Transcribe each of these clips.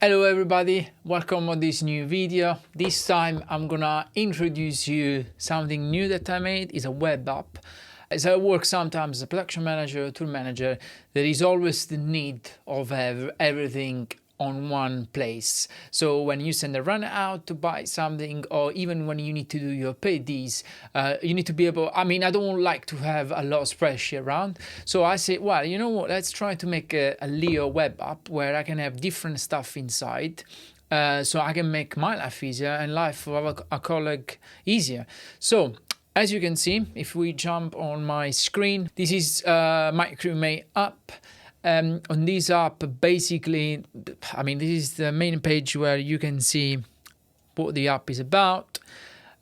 Hello everybody, welcome on this new video. This time I'm gonna introduce you something new that I made. It's a web app. As I work sometimes as a production manager, tool manager, there is always the need of have everything on one place. So when you send a runner out to buy something, or even when you need to do your PDs, you need to be able, I don't like to have a lot of spreadsheet around. So I say, well, you know what, let's try to make a Leo web app where I can have different stuff inside. So I can make my life easier and life of a colleague easier. So as you can see, if we jump on my screen, this is MyCrewMate app. On this app, basically, this is the main page where you can see what the app is about,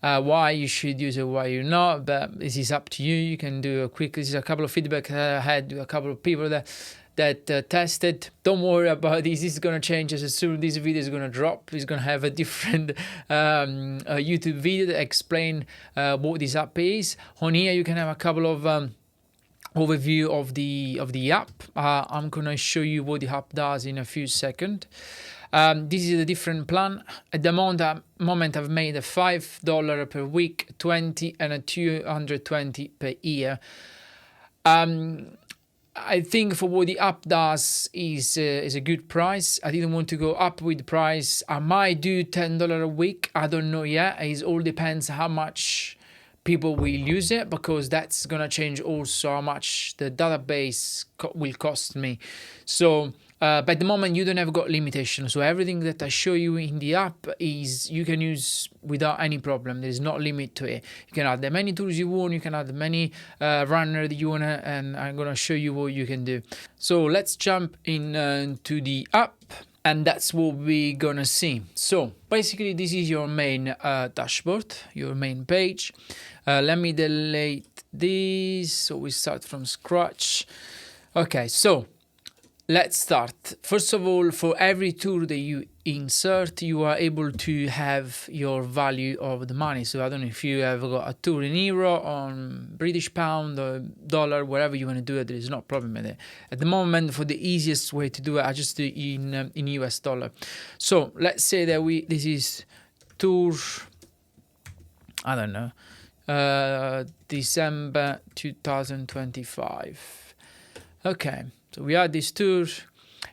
why you should use it, why you're not, but this is up to you. You can do a quick, this is a couple of feedback I had with a couple of people that tested. Don't worry about this. This is going to change as soon as this video is going to drop. It's going to have a different YouTube video that explain what this app is. On here, you can have a couple of overview of the app. I'm going to show you what the app does in a few seconds. This is a different plan. At the moment I've made a $5 per week, 20 and a 220 per year. I think for what the app does is a good price. I didn't want to go up with the price. I might do $10 a week. I don't know yet. It all depends how much people will use it, because that's gonna change also how much the database will cost me. So but at the moment you don't have got limitation, so everything that I show you in the app is you can use without any problem. There's no limit to it. You can add the many tools you want, you can add the many runner that you want, and I'm gonna show you what you can do. So let's jump in to the app, and that's what we're gonna see. So basically this is your main dashboard, your main page. Let me delete this so we start from scratch. Okay, so let's start. First of all, for every tool that you insert, you are able to have your value of the money. So I don't know if you have got a tool in euro, on British pound or dollar, wherever you want to do it, there is no problem with it. At the moment, for the easiest way to do it, I just do it in US dollar. So let's say that this is tour, I don't know, December 2025. Okay, so we add this tour.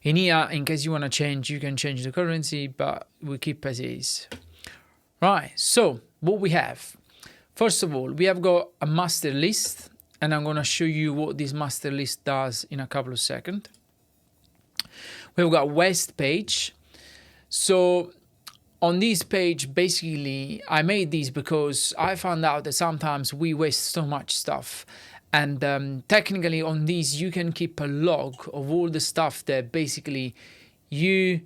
In here, in case you want to change, you can change the currency, but we keep as is. Right, so what we have. First of all, we have got a master list, and I'm going to show you what this master list does in a couple of seconds. We've got a waste page. So on this page, basically, I made these because I found out that sometimes we waste so much stuff. And technically on these, you can keep a log of all the stuff that basically you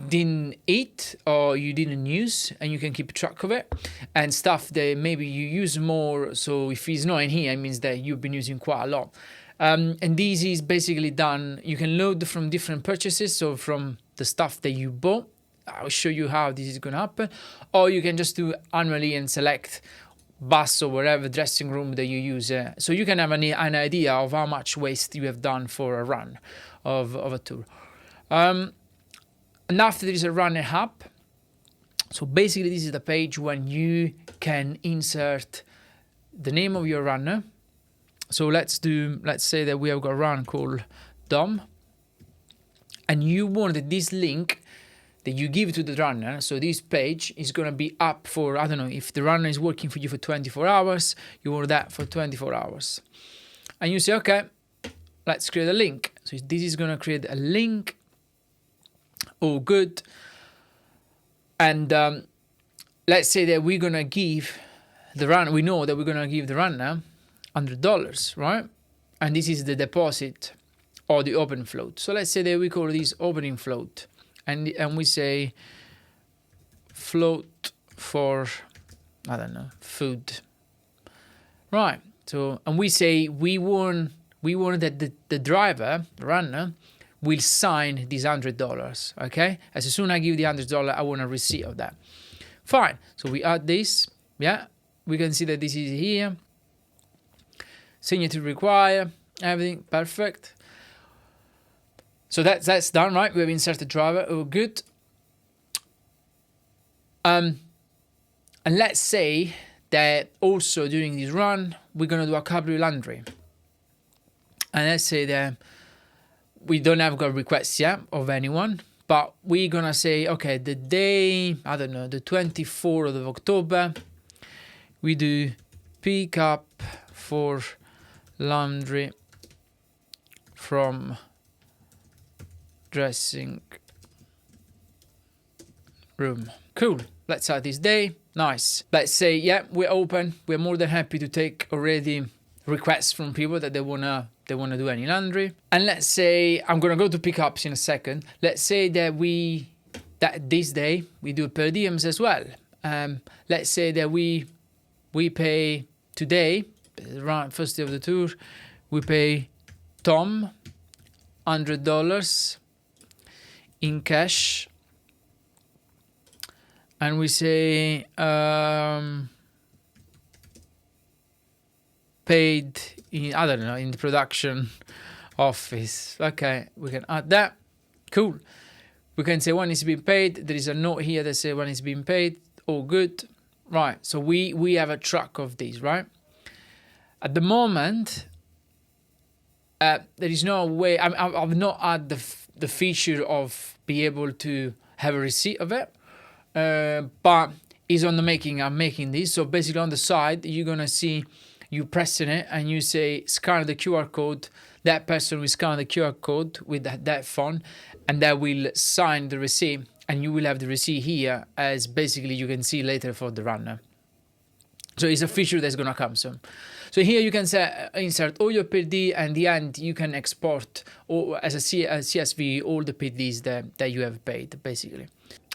didn't eat or you didn't use, and you can keep track of it. And stuff that maybe you use more, so if it's not in here, it means that you've been using quite a lot. And this is basically done, you can load from different purchases, so from the stuff that you bought. I'll show you how this is going to happen. Or you can just do annually and select bus or whatever dressing room that you use. So you can have an idea of how much waste you have done for a run of a tour. And after there is a runner hub. So basically this is the page when you can insert the name of your runner. So let's say that we have got a run called Dom, and you wanted this link that you give to the runner. So this page is going to be up for, I don't know, if the runner is working for you for 24 hours, you want that for 24 hours. And you say, okay, let's create a link. So this is going to create a link. Oh, good. And let's say that we're going to give the runner, we know that we're going to give the runner $100, right? And this is the deposit or the open float. So let's say that we call this opening float. And we say float for, I don't know, food. Right. So, and we say we want that the driver, the runner, will sign these $100. Okay. As soon as I give the $100, I want a receipt of that. Fine. So we add this. Yeah. We can see that this is here. Signature required. Everything perfect. So that's done, right? We have inserted driver. Oh, good. And let's say that also during this run, we're going to do a couple of laundry. And let's say that we don't have got requests yet of anyone, but we're going to say, okay, the day, I don't know, the 24th of October, we do pick up for laundry from dressing room. Cool. Let's add this day. Nice. Let's say, yeah, we're open. We're more than happy to take already requests from people that they wanna do any laundry. And let's say I'm gonna go to pickups in a second. Let's say that this day we do per diems as well. Let's say that we pay today, around first day of the tour, we pay Tom $100 in cash. And we say paid in, I don't know, in the production office. Okay, we can add that. Cool. We can say when it's being paid. There is a note here that says when it's being paid. All good. Right. So we have a track of these, right? At the moment, there is no way. I've not had the feature of be able to have a receipt of it. But it's on the making. I'm making this. So basically on the side, you're going to see you pressing it and you say scan the QR code. That person will scan the QR code with that phone and that will sign the receipt. And you will have the receipt here as basically you can see later for the runner. So it's a feature that's going to come soon. So here you can say, insert all your PD, and the end you can export or as a CSV all the PDs that you have paid basically.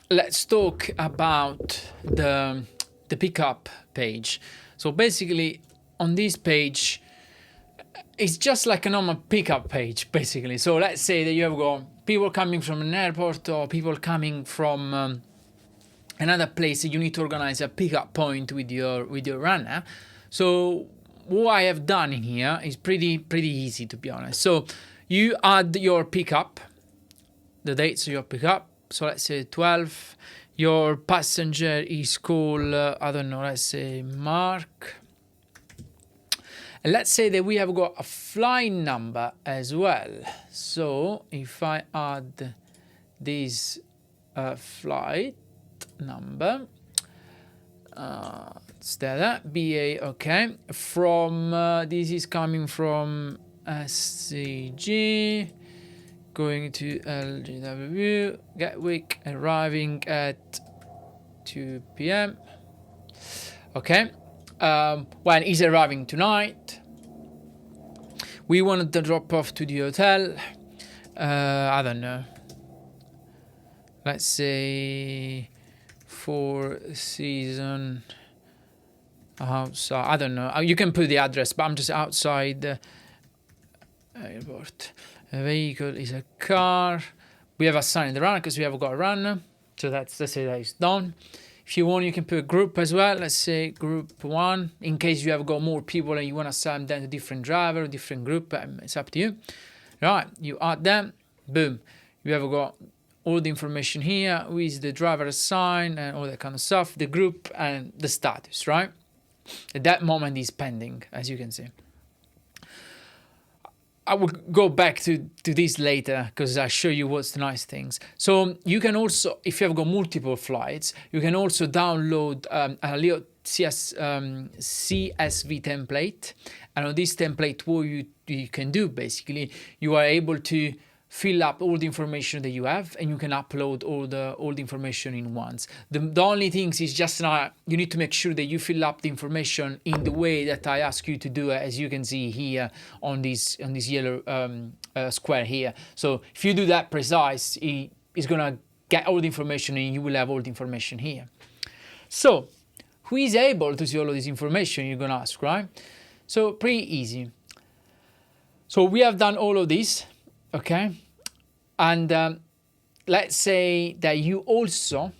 Let's talk about the pickup page. So basically on this page, it's just like a normal pickup page basically. So let's say that you have got people coming from an airport or people coming from another place. You need to organize a pickup point with your runner. So what I have done in here is pretty easy, to be honest. So you add your pickup, the dates of your pickup. So let's say 12. Your passenger is called, I don't know, let's say Mark. And let's say that we have got a flight number as well. So if I add this flight number, it's there, BA, okay. From, this is coming from SCG. Going to LGW, Gatwick, arriving at 2 p.m. Okay. When he's arriving tonight, we wanted to drop off to the hotel. I don't know. Let's say Four Seasons outside. I don't know. You can put the address, but I'm just outside the airport. A vehicle is a car. We have assigned the runner because we have got a runner. So let's say that is done. If you want, you can put a group as well. Let's say group 1. In case you have got more people and you want to assign them to different driver, different group, it's up to you. Right, you add them. Boom. You have got all the information here with the driver assigned and all that kind of stuff. The group and the status, right? At that moment is pending, as you can see. I will go back to this later because I'll show you what's the nice things. So you can also, if you have got multiple flights, you can also download a little CSV template. And on this template, what you can do basically, you are able to fill up all the information that you have and you can upload all the information in once. The only things is just now you need to make sure that you fill up the information in the way that I ask you to do it, as you can see here on this yellow square here. So if you do that precise, it's gonna get all the information and you will have all the information here. So who is able to see all of this information, you're gonna ask, right? So pretty easy. So we have done all of this, okay? And let's say that you also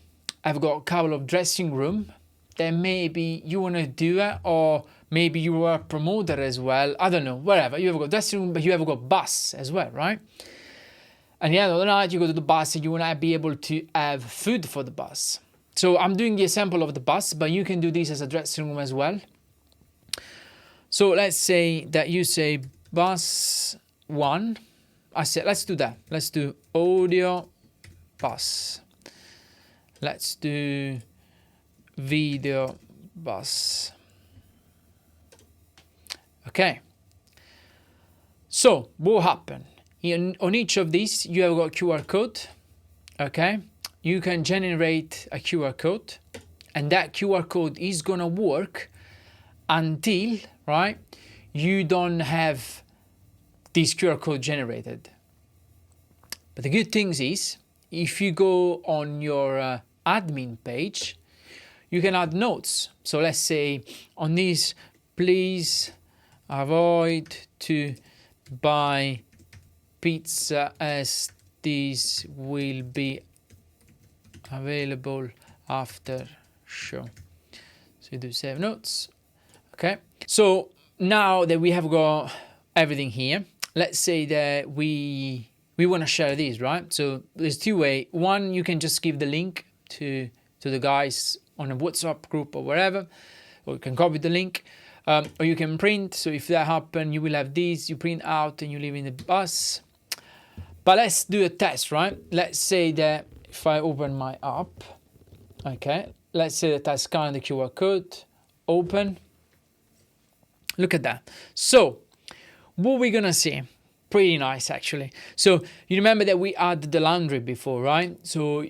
have got a couple of dressing room that maybe you want to do it, or maybe you are a promoter as well. I don't know, whatever. You have got dressing room, but you have got bus as well, right? And the end of the night, you go to the bus and you want to be able to have food for the bus. So I'm doing the example of the bus, but you can do this as a dressing room as well. So let's say that you say bus 1. I said, let's do that. Let's do audio bus. Let's do video bus. Okay. So what happened? On each of these, you have got QR code. Okay. You can generate a QR code, and that QR code is gonna work until, right, you don't have this QR code generated. But the good thing is, if you go on your admin page, you can add notes. So let's say on this, please avoid to buy pizza as these will be available after show. So you do save notes. Okay. So now that we have got everything here, let's say that we want to share these, right? So there's 2 ways. One, you can just give the link to the guys on a WhatsApp group or wherever, or you can copy the link, or you can print. So if that happens, you will have these, you print out and you leave in the bus. But let's do a test, right? Let's say that if I open my app, okay, let's say that I scan the QR code, open. Look at that. So what we're gonna see, pretty nice actually. So you remember that we had the laundry before, right? So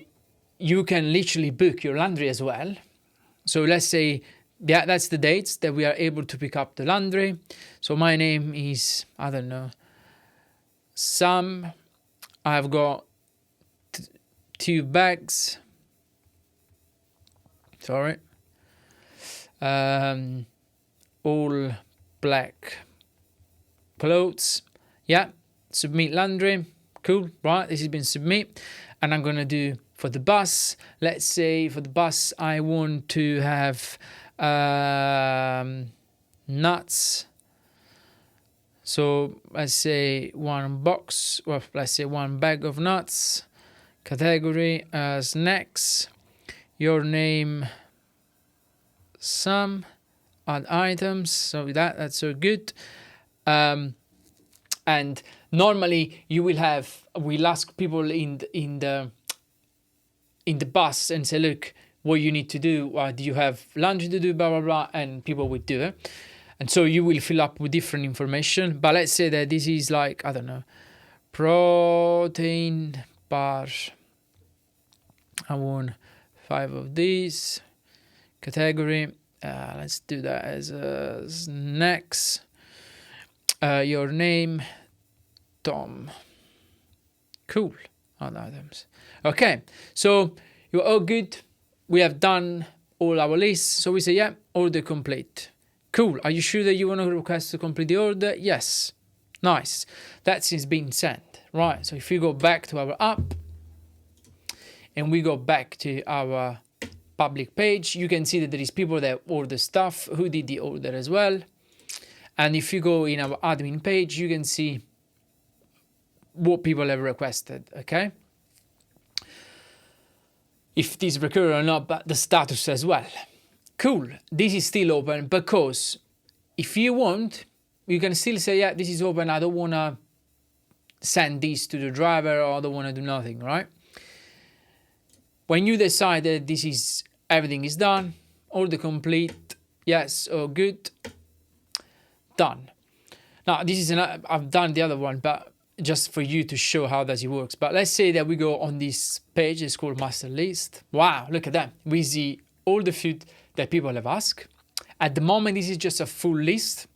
you can literally book your laundry as well. So let's say, yeah, that's the dates that we are able to pick up the laundry. So my name is, I don't know, Sam. I've got 2 bags. Sorry. All black clothes. Yeah, submit laundry. Cool, right? This has been submit. And I'm gonna do for the bus. Let's say for the bus, I want to have nuts. So let's say 1 box, well, let's say 1 bag of nuts. Category snacks. Your name, Sam. Add items. So that's so good. And normally you will have, we'll ask people in the bus and say, look, what you need to do. Do you have laundry to do? Blah blah blah, and people will do it. And so you will fill up with different information. But let's say that this is like, I don't know, protein bar. I want 5 of these. Category. Let's do that as snacks. Your name, Tom. Cool. Add items. Okay. So you're all good. We have done all our lists. So we say, yeah, order complete. Cool. Are you sure that you want to request to complete the order? Yes. Nice. That is being sent. Right. So if you go back to our app and we go back to our public page, you can see that there is people that order stuff who did the order as well. And if you go in our admin page, you can see what people have requested. Okay. If this recur or not, but the status as well. Cool. This is still open because if you want, you can still say, yeah, this is open. I don't want to send this to the driver, or I don't want to do nothing, right? When you decide that this is, everything is done, order complete, yes, or good, done. Now, this is I've done the other one, but just for you to show how does it works. But let's say that we go on this page, it's called master list. Wow, look at that. We see all the food that people have asked. At the moment, this is just a full list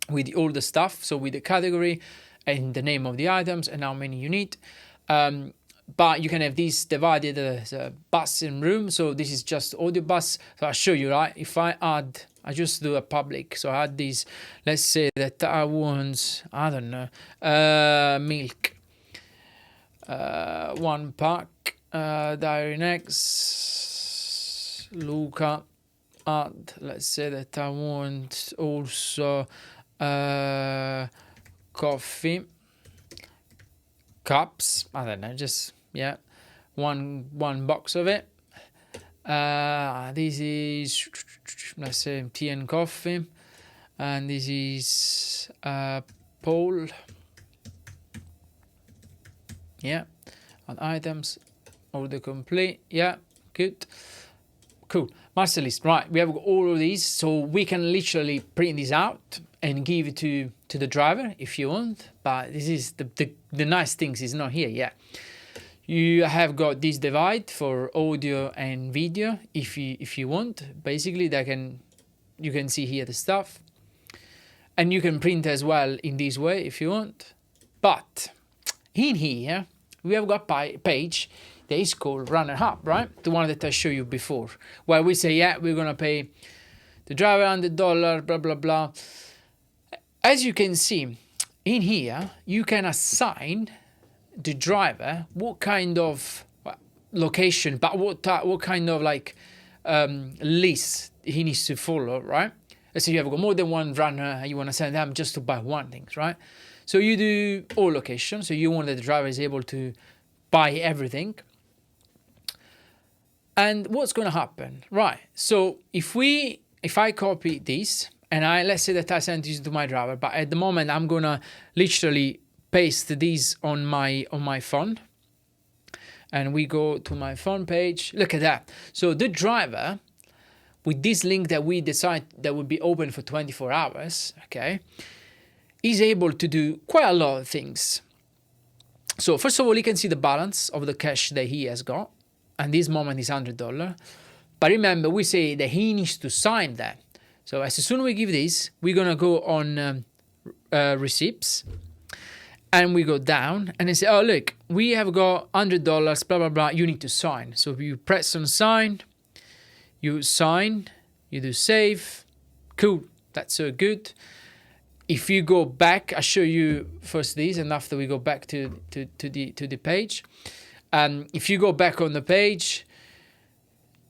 with all the stuff. So with the category and the name of the items and how many you need. But you can have this divided as a bus and room. So this is just audio bus. So I'll show you, right? If I add, I just do a public. So I add this, let's say that I want, I don't know, milk. 1 pack, dairy next, Luca, add, let's say that I want also coffee, cups. I don't know, just one box of it. This is, let's say, tea and coffee, and this is Paul. Yeah, on items, order complete. Yeah, good, cool. Master list. Right, we have all of these, so we can literally print this out and give it to the driver if you want. But this is the nice things is not here yet. You have got this divide for audio and video if you want. Basically, you can see here the stuff, and you can print as well in this way if you want. But in here we have got a page that is called Runner Hub, right? The one that I showed you before, where we say, yeah, we're gonna pay the driver $100, blah blah blah. As you can see in here, you can assign the driver what kind of location, but what kind of like list he needs to follow, right? Let's say you have got more than one runner, you want to send them just to buy one thing, right? So you do all locations, so you want that the driver is able to buy everything. And what's going to happen, right? So if I copy this, and let's say that I send this to my driver, but at the moment I'm gonna literally paste this on my phone, and we go to my phone page. Look at that. So the driver, with this link that we decide that will be open for 24 hours, okay, is able to do quite a lot of things. So first of all, you can see the balance of the cash that he has got, and this moment is $100. But remember, we say that he needs to sign that. So as soon as we give this, we're gonna go on receipts, and we go down and they say, oh look, we have got $100, blah blah blah, you need to sign. So you press on sign, you sign, you do save. Cool, that's so good. If you go back, I'll show you first these, and after we go back to the page. If you go back on the page,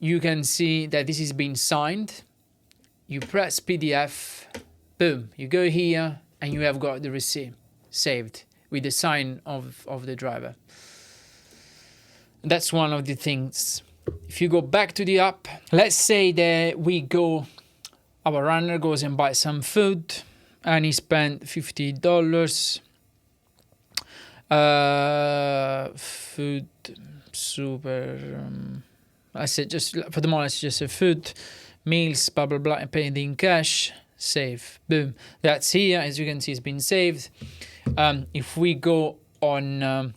you can see that this is being signed. You press PDF, boom, you go here, and you have got the receipt saved with the sign of the driver. That's one of the things. If you go back to the app, let's say that our runner goes and buys some food, and he spent $50. Food, super. I said just for the moment, it's just a food, meals, blah blah blah, and paying in cash. Save, boom. That's here. As you can see, it's been saved. If we go on,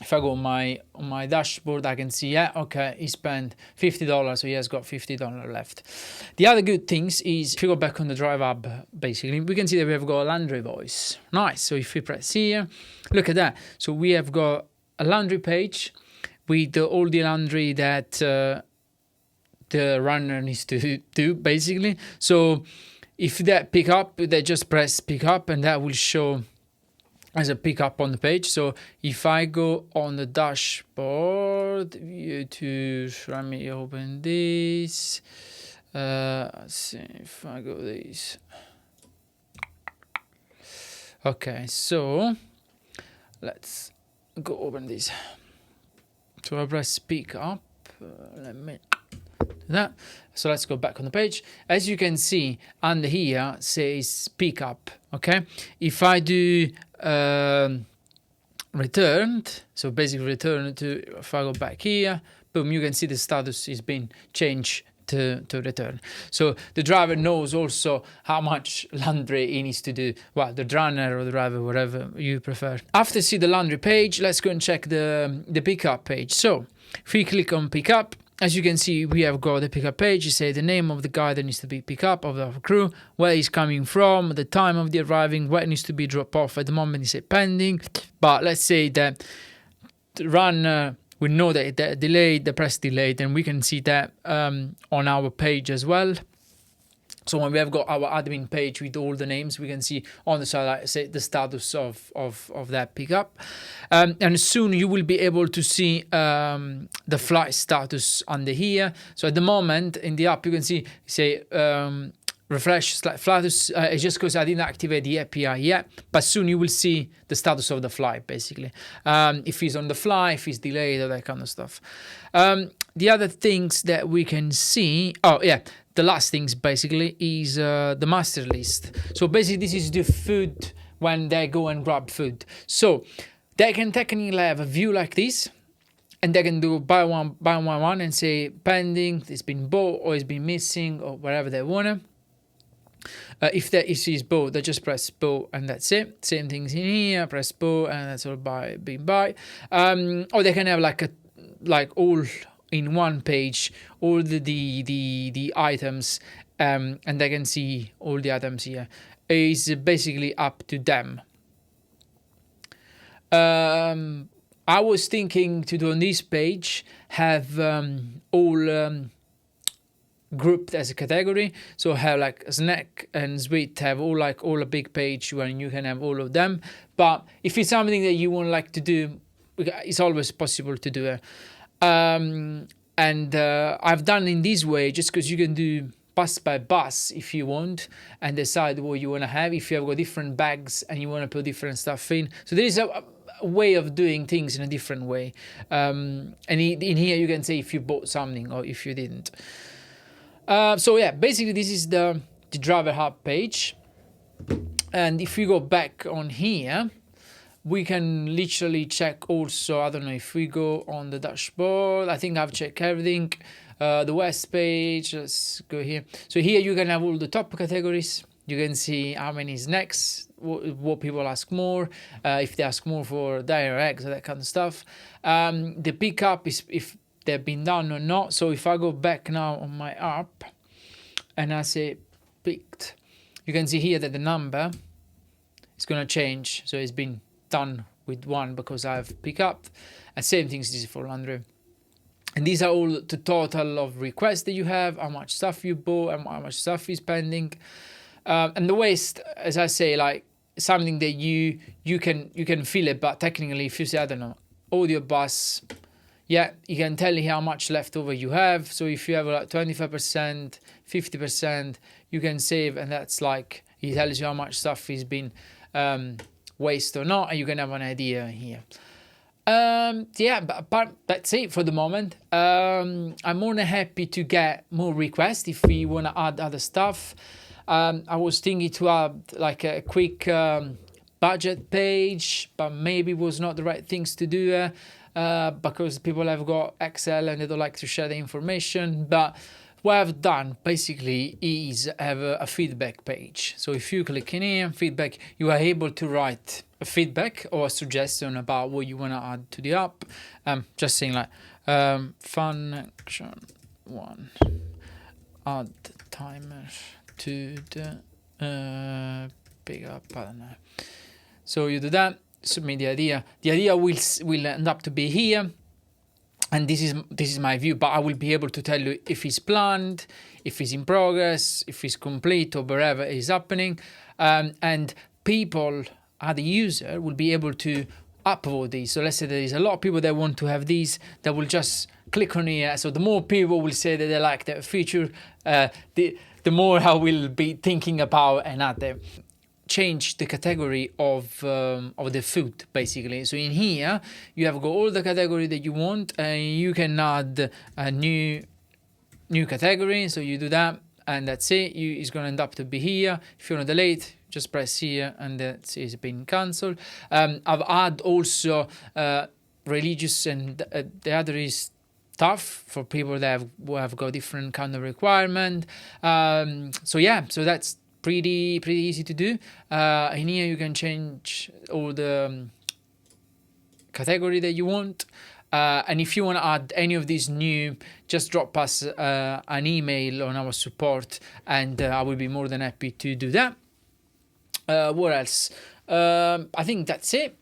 if I go on my dashboard, I can see, yeah, okay, he spent $50, so he has got $50 left. The other good things is, if you go back on the Drive app, basically, we can see that we have got a laundry voice. Nice. So if we press here, look at that. So we have got a laundry page with all the laundry that the runner needs to do, basically. So if that pick up, they just press pick up, and that will show as a pickup on the page. So if I go on the dashboard, let me open this. Let's see if I go this. Okay, so let's go open this. So I press pick up. Let me do that. So let's go back on the page. As you can see, under here says pick up. Okay, if I do returned, so basically return to, if I go back here, boom, you can see the status is being changed to return. So the driver knows also how much laundry he needs to do. Well, the runner or the driver, whatever you prefer. After see the laundry page, let's go and check the pickup page. So if we click on pickup, as you can see, we have got the pickup page. You say the name of the guy that needs to be picked up, of the crew, where he's coming from, the time of the arriving, where it needs to be dropped off. At the moment, you say pending. But let's say that the runner, we know that the delayed, the press delayed, and we can see that on our page as well. So when we have got our admin page with all the names, we can see on the side, like, say, the status of that pickup. And soon you will be able to see the flight status under here. So at the moment in the app, you can see, say, refresh status. It's just because I didn't activate the API yet, but soon you will see the status of the flight, basically. If it's on the fly, if it's delayed, all that kind of stuff. The other things that we can see, the last things basically is the master list. So basically this is the food when they go and grab food. So they can technically have a view like this, and they can do buy one and say pending, it's been bought or it's been missing or whatever they wanna. If there is bought, they just press bought and that's it. Same things in here, press bought and that's all being buy. Or they can have like all in one page, all the items, and they can see all the items here. It's basically up to them. I was thinking to do on this page have all grouped as a category, so have like snack and sweet, have all a big page where you can have all of them. But if it's something that you would like to do, it's always possible to do it. And I've done in this way just because you can do bus by bus if you want and decide what you want to have. If you have got different bags and you want to put different stuff in, so there is a way of doing things in a different way. And in here you can say if you bought something or if you didn't. So yeah, basically this is the driver hub page. And if we go back on here, we can literally check also, I don't know, if we go on the dashboard, I think I've checked everything. The West page, let's go here. So here you can have all the top categories. You can see how many snacks, what people ask more, if they ask more for dairy or eggs or that kind of stuff. The pickup is if they've been done or not. So if I go back now on my app and I say picked, you can see here that the number is going to change. So it's been done with 1 because I've picked up. And same things this is for laundry. And these are all the total of requests that you have, how much stuff you bought and how much stuff is pending. And the waste, as I say, like something that you can feel it, but technically if you say, I don't know, audio bus, yeah, you can tell how much leftover you have. So if you have like 25%, 50%, you can save, and that's like, it tells you how much stuff is been waste or not, and you can have an idea here. Yeah, but that's it for the moment. I'm more than happy to get more requests if we want to add other stuff. I was thinking to add like a quick budget page, but maybe it was not the right things to do because people have got Excel and they don't like to share the information. But what I've done basically is have a feedback page. So if you click in here, feedback, you are able to write a feedback or a suggestion about what you want to add to the app. Just saying like function 1, add timer to the pickup, I don't know. So you do that, submit the idea. The idea will end up to be here. And this is my view, but I will be able to tell you if it's planned, if it's in progress, if it's complete or wherever is happening. And people, the user, will be able to upvote these. So let's say there is a lot of people that want to have these, that will just click on here. So the more people will say that they like that feature, the more I will be thinking about and add them. Change the category of the food basically. So in here you have got all the category that you want, and you can add a new category. So you do that and that's it. It's going to end up to be here. If you want to delete, just press here and that is been cancelled. I've added also religious and the other is tough for people that have got different kind of requirement. So yeah, so that's pretty easy to do. In here you can change all the category that you want, and if you want to add any of these new, just drop us an email on our support, and I will be more than happy to do that. What else? I think that's it.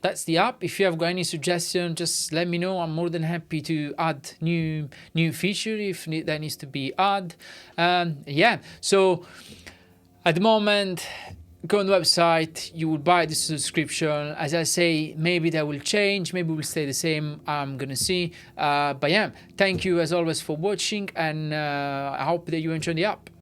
That's the app. If you have got any suggestion, just let me know. I'm more than happy to add new feature if that needs to be added. Yeah, so at the moment, go on the website, you will buy the subscription. As I say, maybe that will change, maybe it will stay the same. I'm gonna see. But yeah, thank you as always for watching, and I hope that you enjoy the app.